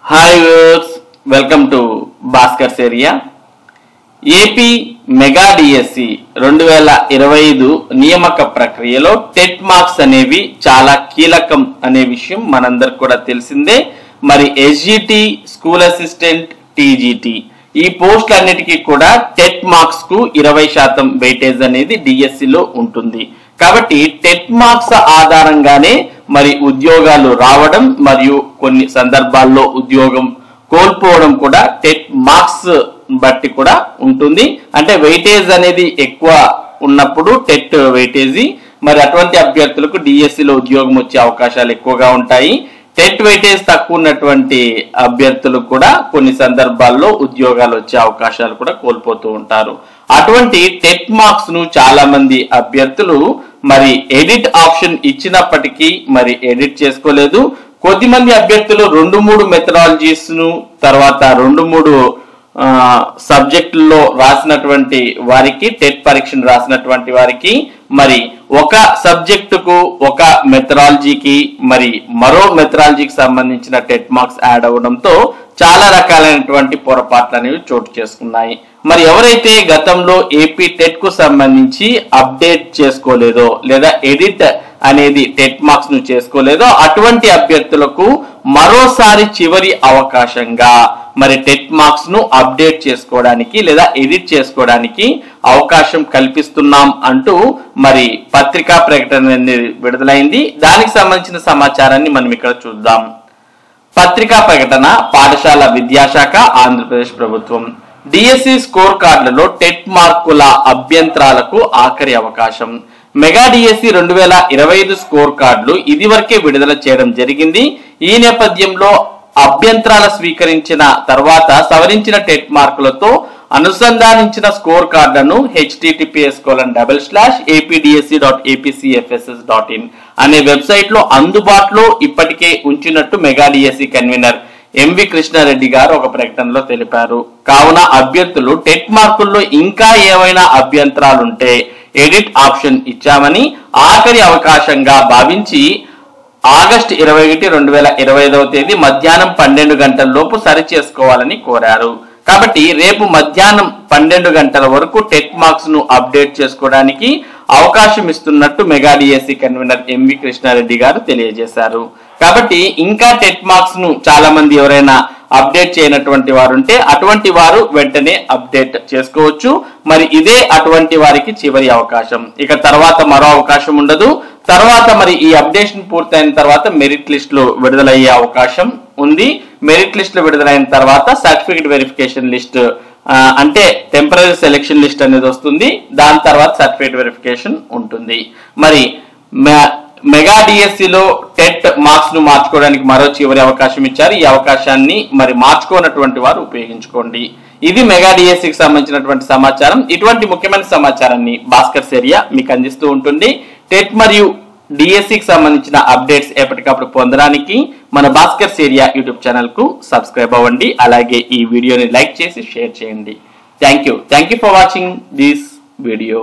Hi viewers, welcome to Bhaskar's area. AP mega DSC 2025 నియామక ప్రక్రియలో TET marks అనేవి చాలా కీలకం అనే విషయం మనందరికి కూడా తెలిసిందే. మరి ఎస్జిటి, స్కూల్ అసిస్టెంట్, టీజీటీ ఈ పోస్టులన్నిటికీ కూడా టెట్ మార్క్స్ కు 20% వెయిటేజ్ అనేది డిఎస్సిలో ఉంటుంది. కాబట్టి టెట్ మార్క్స్ ఆధారంగానే మరి ఉద్యోగాలు రావడం మరియు కొన్ని సందర్భాల్లో ఉద్యోగం కోల్పోవడం కూడా టెట్ మార్క్స్ బట్టి కూడా ఉంటుంది. అంటే వెయిటేజ్ అనేది ఎక్కువ ఉన్నప్పుడు టెట్ వెయిటేజీ, మరి అటువంటి అభ్యర్థులకు డిఎస్సిలో ఉద్యోగం వచ్చే అవకాశాలు ఎక్కువగా ఉంటాయి. టెట్ వెయిటేజ్ తక్కువ ఉన్నటువంటి అభ్యర్థులకు కూడా కొన్ని సందర్భాల్లో ఉద్యోగాలు వచ్చే అవకాశాలు కూడా కోల్పోతూ ఉంటారు. అటువంటి టెట్ మార్క్స్ ను చాలా మంది అభ్యర్థులు మరి ఎడిట్ ఆప్షన్ ఇచ్చినప్పటికీ మరి ఎడిట్ చేసుకోలేదు. కొద్దిమంది అభ్యర్థులు 2-3 మెథడాలజీస్ ను తర్వాత 2-3 సబ్జెక్టుల్లో రాసినటువంటి వారికి, టెట్ పరీక్షను రాసినటువంటి వారికి మరి ఒక సబ్జెక్టుకు ఒక మెథడాలజీకి మరి మరో మెథడాలజీకి సంబంధించిన టెట్ మార్క్స్ యాడ్ అవ్వడంతో చాలా రకాలైనటువంటి పొరపాట్లు అనేవి చోటు చేసుకున్నాయి. మరి ఎవరైతే గతంలో ఏపీ టెట్ కు సంబంధించి అప్డేట్ చేసుకోలేదో లేదా ఎడిట్ అనేది టెట్ మార్క్స్ ను చేసుకోలేదో అటువంటి అభ్యర్థులకు మరోసారి చివరి అవకాశంగా మరి టెట్ మార్క్స్ ను అప్డేట్ చేసుకోవడానికి లేదా ఎడిట్ చేసుకోవడానికి అవకాశం కల్పిస్తున్నాం అంటూ మరి పత్రికా ప్రకటన విడుదలైంది. దానికి సంబంధించిన సమాచారాన్ని మనం ఇక్కడ చూద్దాం. పత్రికా ప్రకటన, పాఠశాల విద్యాశాఖ, ఆంధ్రప్రదేశ్ ప్రభుత్వం. డిఎస్సి స్కోర్ కార్డులలో టెట్ మార్కుల అభ్యంతరాలకు ఆఖరి అవకాశం. మెగా డిఎస్సి 2025 స్కోర్ కార్డులు ఇదివరకే విడుదల చేయడం జరిగింది. ఈ నేపథ్యంలో అభ్యంతరాలు స్వీకరించిన తర్వాత సవరించిన టెట్ మార్కులతో అనుసంధానించిన స్కోర్ కార్డులను https://apdsc.apcfss.in అనే వెబ్సైట్ లో అందుబాటులో ఇప్పటికే ఉంచినట్టు mega DSC convener MV Krishna Reddy గారు ఒక ప్రకటనలో తెలిపారు. కావున అభ్యర్థులు టెట్ మార్కుల్లో ఇంకా ఏమైనా అభ్యంతరాలుంటే ఎడిట్ ఆప్షన్ ఇచ్చామని ఆఖరి అవకాశంగా భావించి ఆగస్టు 21, 2025 మధ్యాహ్నం 12 గంటల లోపు సరి చేసుకోవాలని కోరారు. కాబట్టి రేపు మధ్యాహ్నం 12 గంటల వరకు టెట్ మార్క్స్ ను అప్డేట్ చేసుకోవడానికి అవకాశం ఇస్తున్నట్టు mega DSC convener MV Krishna Reddy గారు తెలియజేశారు. కాబట్టి ఇంకా టెట్ మార్క్స్ ను చాలా మంది ఎవరైనా అప్డేట్ చేయనటువంటి వారు ఉంటే అటువంటి వారు వెంటనే అప్డేట్ చేసుకోవచ్చు. మరి ఇదే అటువంటి వారికి చివరి అవకాశం, ఇక తర్వాత మరో అవకాశం ఉండదు. తర్వాత మరి ఈ అప్డేషన్ పూర్తయిన తర్వాత మెరిట్ లిస్టులు విడుదలయ్యే అవకాశం ఉంది. మెరిట్ లిస్టులు విడుదలైన తర్వాత సర్టిఫికేట్ వెరిఫికేషన్ లిస్ట్ అంటే టెంపరరీ సెలెక్షన్ లిస్ట్ అనేది వస్తుంది. దాని తర్వాత సర్టిఫికేట్ వెరిఫికేషన్ ఉంటుంది. మరి మెగా డిఎస్సిలో టెట్ మార్క్స్ ను మార్చుకోవడానికి మరో చివరి అవకాశం ఇచ్చారు. ఈ అవకాశాన్ని మరి మార్చుకోనటువంటి వారు ఉపయోగించుకోండి. ఇది మెగా డిఎస్సికి సంబంధించినటువంటి సమాచారం. ఇటువంటి ముఖ్యమైన సమాచారాన్ని భాస్కర్స్ ఏరియా మీకు అందిస్తూ ఉంటుంది. టెట్ మరియు డిఎస్సికి సంబంధించిన అప్డేట్స్ ఎప్పటికప్పుడు పొందడానికి మన భాస్కర్స్ ఏరియా యూట్యూబ్ ఛానల్ కు సబ్స్క్రైబ్ అవ్వండి. అలాగే ఈ వీడియోని లైక్ చేసి షేర్ చేయండి. Thank you for watching this video.